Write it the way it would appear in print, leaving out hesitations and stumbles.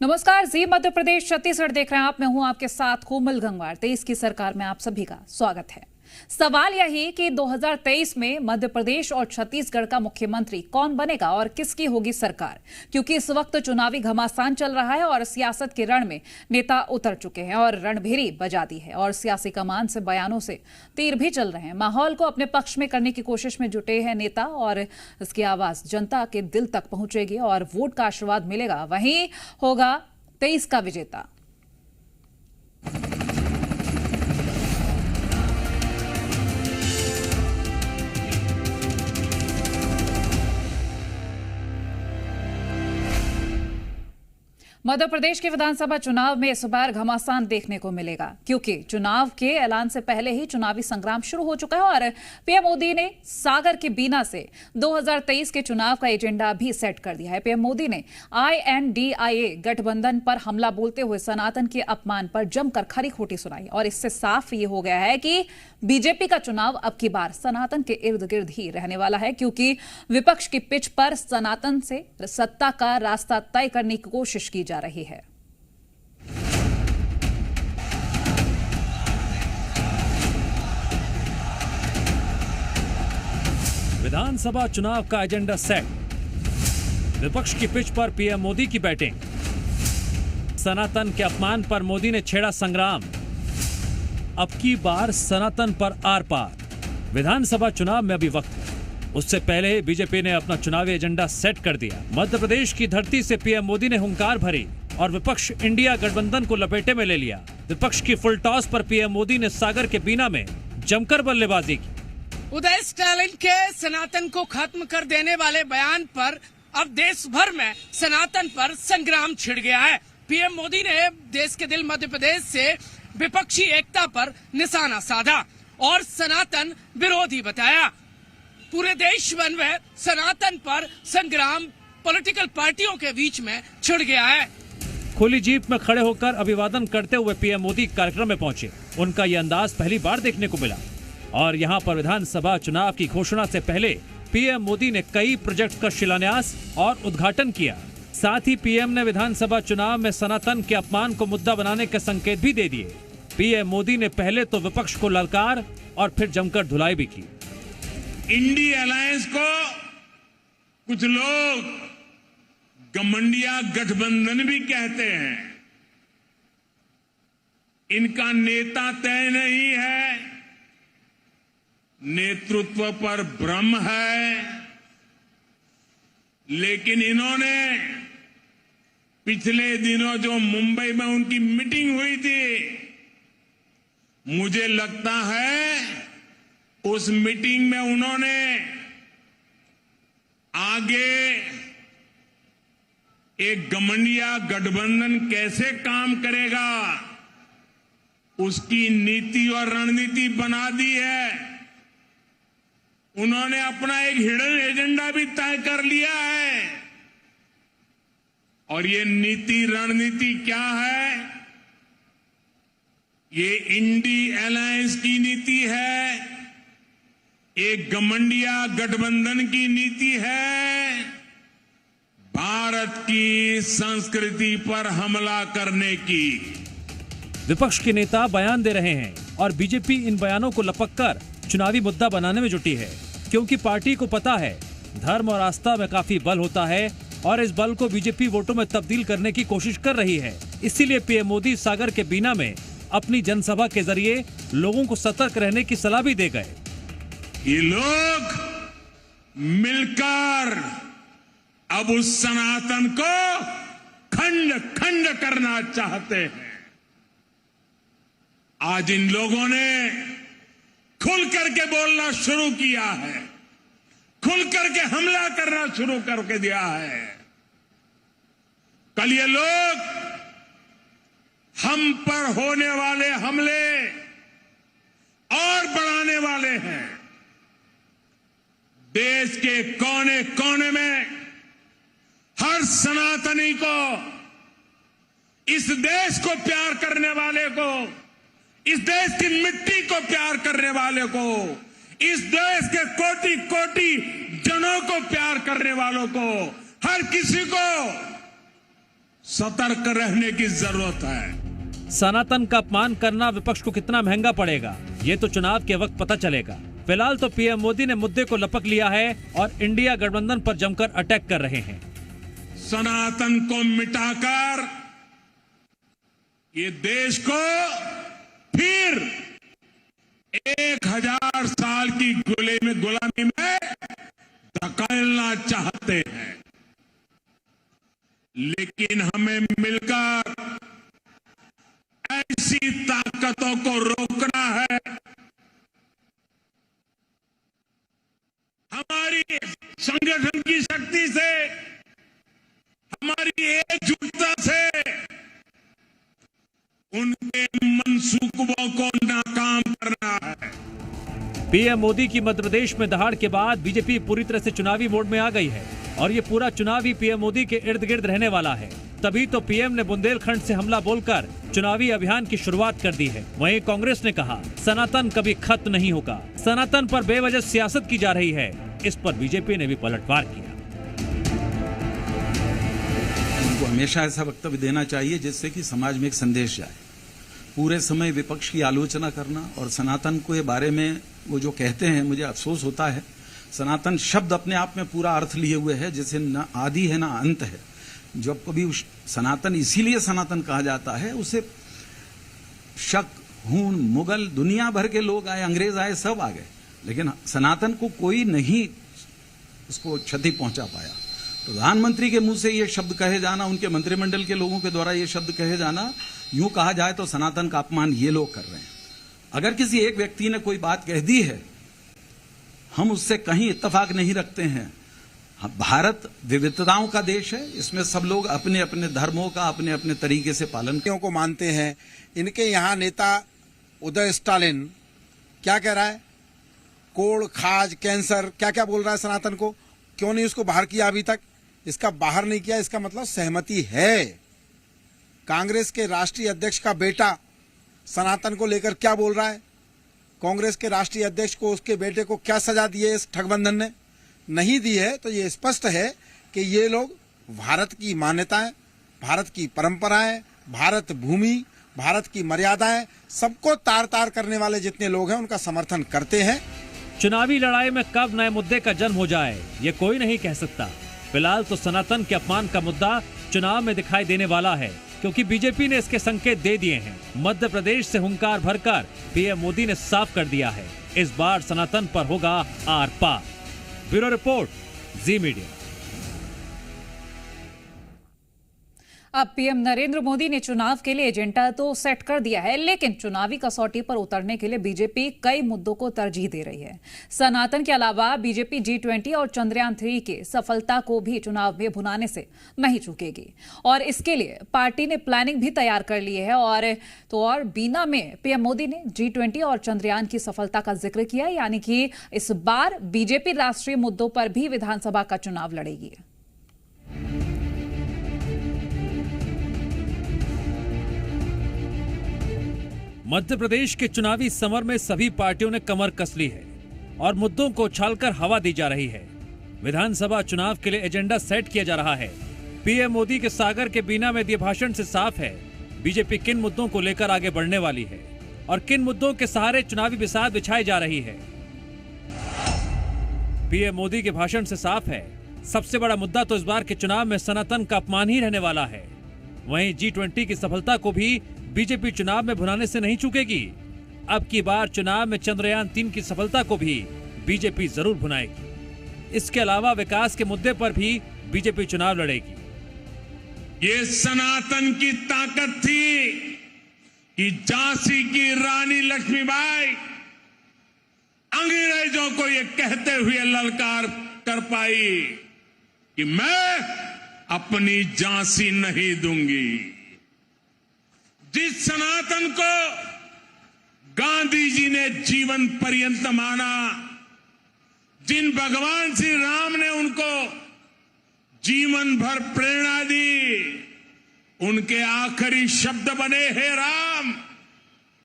नमस्कार, जी मध्य प्रदेश छत्तीसगढ़ देख रहे हैं आप। मैं हूं आपके साथ कोमल गंगवार। 23 की सरकार में आप सभी का स्वागत है। सवाल यही कि 2023 में मध्य प्रदेश और छत्तीसगढ़ का मुख्यमंत्री कौन बनेगा और किसकी होगी सरकार, क्योंकि इस वक्त चुनावी घमासान चल रहा है और सियासत के रण में नेता उतर चुके हैं और रणभेरी बजा दी है और सियासी कमान से बयानों से तीर भी चल रहे हैं। माहौल को अपने पक्ष में करने की कोशिश में जुटे हैं नेता और इसकी आवाज जनता के दिल तक पहुंचेगी और वोट का आशीर्वाद मिलेगा, वहीं होगा 23 का विजेता। मध्य प्रदेश के विधानसभा चुनाव में इस बार घमासान देखने को मिलेगा, क्योंकि चुनाव के ऐलान से पहले ही चुनावी संग्राम शुरू हो चुका है और पीएम मोदी ने सागर के बीना से 2023 के चुनाव का एजेंडा भी सेट कर दिया है। पीएम मोदी ने INDIA गठबंधन पर हमला बोलते हुए सनातन के अपमान पर जमकर खरी खोटी सुनाई और इससे साफ ये हो गया है कि बीजेपी का चुनाव अब की बार सनातन के इर्द गिर्द ही रहने वाला है, क्योंकि विपक्ष की पिच पर सनातन से सत्ता का रास्ता तय करने की कोशिश की जा रही है। विधानसभा चुनाव का एजेंडा सेट, विपक्ष की पिच पर पीएम मोदी की बैटिंग, सनातन के अपमान पर मोदी ने छेड़ा संग्राम, अब की बार सनातन पर आर पार। विधानसभा चुनाव में अभी वक्त है, उससे पहले बीजेपी ने अपना चुनावी एजेंडा सेट कर दिया। मध्य प्रदेश की धरती से पीएम मोदी ने हुंकार भरी और विपक्ष इंडिया गठबंधन को लपेटे में ले लिया। विपक्ष की फुल टॉस पर पीएम मोदी ने सागर के बीना में जमकर बल्लेबाजी की। उदय स्टालिन के सनातन को खत्म कर देने वाले बयान पर अब देश भर में सनातन पर संग्राम छिड़ गया है। पीएम मोदी ने देश के दिल मध्य प्रदेश से विपक्षी एकता पर निशाना साधा और सनातन विरोधी बताया। पूरे देश भर में सनातन पर संग्राम पॉलिटिकल पार्टियों के बीच में छिड़ गया है। खुली जीप में खड़े होकर अभिवादन करते हुए पीएम मोदी कार्यक्रम में पहुंचे। उनका यह अंदाज पहली बार देखने को मिला और यहां पर विधानसभा चुनाव की घोषणा से पहले पीएम मोदी ने कई प्रोजेक्ट का शिलान्यास और उद्घाटन किया। साथ ही पीएम ने विधानसभा चुनाव में सनातन के अपमान को मुद्दा बनाने के संकेत भी दे दिए। पीएम मोदी ने पहले तो विपक्ष को ललकार और फिर जमकर धुलाई भी की। इंडी अलायंस को कुछ लोग गमंडिया गठबंधन भी कहते हैं। इनका नेता तय नहीं है, नेतृत्व पर भ्रम है, लेकिन इन्होंने पिछले दिनों जो मुंबई में उनकी मीटिंग हुई थी, मुझे लगता है उस मीटिंग में उन्होंने आगे एक गमंडिया गठबंधन कैसे काम करेगा उसकी नीति और रणनीति बना दी है। उन्होंने अपना एक हिडन एजेंडा भी तय कर लिया है और ये नीति रणनीति क्या है? ये इंडी अलायंस की नीति है, एक गमंडिया गठबंधन की नीति है, भारत की संस्कृति पर हमला करने की। विपक्ष के नेता बयान दे रहे हैं और बीजेपी इन बयानों को लपककर चुनावी मुद्दा बनाने में जुटी है, क्योंकि पार्टी को पता है धर्म और आस्था में काफी बल होता है और इस बल को बीजेपी वोटों में तब्दील करने की कोशिश कर रही है। इसीलिए पीएम मोदी सागर के बीना में अपनी जनसभा के जरिए लोगों को सतर्क रहने की सलाह भी दे गए। ये लोग मिलकर अब उस सनातन को खंड खंड करना चाहते हैं। आज इन लोगों ने खुल करके बोलना शुरू किया है, खुल करके हमला करना शुरू करके दिया है। कल ये लोग हम पर होने वाले हमले और बढ़ाने वाले हैं। देश के कोने कोने में हर सनातनी को, इस देश को प्यार करने वाले को, इस देश की मिट्टी को प्यार करने वाले को, इस देश के कोटि कोटि जनों को प्यार करने वालों को, हर किसी को सतर्क रहने की जरूरत है। सनातन का अपमान करना विपक्ष को कितना महंगा पड़ेगा, ये तो चुनाव के वक्त पता चलेगा। फिलहाल तो पीएम मोदी ने मुद्दे को लपक लिया है और इंडिया गठबंधन पर जमकर अटैक कर रहे हैं। सनातन को मिटाकर ये देश को फिर 1000 साल की गुलामी में धकेलना चाहते हैं, लेकिन हमें मिलकर ऐसी ताकतों को रोकना है। हमारी संगठन की शक्ति से, हमारी एकजुटता से उनके मंसूबों को नाकाम करना है। पीएम मोदी की मध्य प्रदेश में दहाड़ के बाद बीजेपी पूरी तरह से चुनावी मोड में आ गई है और ये पूरा चुनाव ही पीएम मोदी के इर्द गिर्द रहने वाला है। तभी तो पीएम ने बुंदेलखंड से हमला बोलकर चुनावी अभियान की शुरुआत कर दी है। वहीं कांग्रेस ने कहा सनातन कभी खत्म नहीं होगा, सनातन पर बेवजह सियासत की जा रही है। इस पर बीजेपी ने भी पलटवार किया। उनको हमेशा ऐसा वक्तव्य देना चाहिए जिससे कि समाज में एक संदेश जाए। पूरे समय विपक्ष की आलोचना करना और सनातन के बारे में वो जो कहते हैं, मुझे अफसोस होता है। सनातन शब्द अपने आप में पूरा अर्थ लिए हुए है, जिसे न आदि है न अंत है। जब कभी सनातन इसीलिए सनातन कहा जाता है, उसे शक, हूण, मुगल, दुनिया भर के लोग आए, अंग्रेज आए, सब आ गए, लेकिन सनातन को कोई नहीं उसको क्षति पहुंचा पाया। प्रधानमंत्री के मुंह से ये शब्द कहे जाना, उनके मंत्रिमंडल के लोगों के द्वारा ये शब्द कहे जाना, यूं कहा जाए तो सनातन का अपमान ये लोग कर रहे हैं। अगर किसी एक व्यक्ति ने कोई बात कह दी है, हम उससे कहीं इत्तेफाक नहीं रखते हैं। भारत विविधताओं का देश है, इसमें सब लोग अपने अपने धर्मों का अपने अपने तरीके से पालन को मानते हैं। इनके यहाँ नेता उदय स्टालिन क्या कह रहा है? कोड़, खाज, कैंसर, क्या क्या बोल रहा है सनातन को। क्यों नहीं उसको बाहर किया अभी तक? इसका बाहर नहीं किया, इसका मतलब सहमति है। कांग्रेस के राष्ट्रीय अध्यक्ष का बेटा सनातन को लेकर क्या बोल रहा है? कांग्रेस के राष्ट्रीय अध्यक्ष को, उसके बेटे को क्या सजा दी है इस ठगबंधन ने? नहीं दी है। तो ये स्पष्ट है कि ये लोग भारत की मान्यताएं, भारत की परंपराएं, भारत भूमि, भारत की मर्यादाएं, सबको तार तार करने वाले जितने लोग हैं उनका समर्थन करते हैं। चुनावी लड़ाई में कब नए मुद्दे का जन्म हो जाए, ये कोई नहीं कह सकता। फिलहाल तो सनातन के अपमान का मुद्दा चुनाव में दिखाई देने वाला है, क्योंकि बीजेपी ने इसके संकेत दे दिए हैं। मध्य प्रदेश से हुंकार भरकर पीएम मोदी ने साफ कर दिया है, इस बार सनातन पर होगा आर पार। Bureau report, Zee media. अब पीएम नरेंद्र मोदी ने चुनाव के लिए एजेंडा तो सेट कर दिया है, लेकिन चुनावी कसौटी पर उतरने के लिए बीजेपी कई मुद्दों को तरजीह दे रही है। सनातन के अलावा बीजेपी G20 और चंद्रयान 3 की सफलता को भी चुनाव में भुनाने से नहीं चूकेगी और इसके लिए पार्टी ने प्लानिंग भी तैयार कर ली है। और बीना में पीएम मोदी ने G20 और चंद्रयान की सफलता का जिक्र किया, यानी कि इस बार बीजेपी राष्ट्रीय मुद्दों पर भी विधानसभा का चुनाव लड़ेगी। मध्य प्रदेश के चुनावी समर में सभी पार्टियों ने कमर कस ली है और मुद्दों को उछालकर हवा दी जा रही है। विधानसभा चुनाव के लिए एजेंडा सेट किया जा रहा है। पीएम मोदी के सागर के बीना में दिए भाषण से साफ है बीजेपी किन मुद्दों को लेकर आगे बढ़ने वाली है और किन मुद्दों के सहारे चुनावी बिसात बिछाई जा रही है। पीएम मोदी के भाषण से साफ है सबसे बड़ा मुद्दा तो इस बार के चुनाव में सनातन का अपमान ही रहने वाला है। वहीं G20 की सफलता को भी बीजेपी चुनाव में भुनाने से नहीं चूकेगी। अब की बार चुनाव में चंद्रयान 3 की सफलता को भी बीजेपी जरूर भुनाएगी। इसके अलावा विकास के मुद्दे पर भी बीजेपी चुनाव लड़ेगी। ये सनातन की ताकत थी कि झांसी की रानी लक्ष्मीबाई अंग्रेजों को ये कहते हुए ललकार कर पाई कि मैं अपनी झांसी नहीं दूंगी। जिस सनातन को गांधी जी ने जीवन पर्यंत माना, जिन भगवान श्री राम ने उनको जीवन भर प्रेरणा दी, उनके आखिरी शब्द बने, हे राम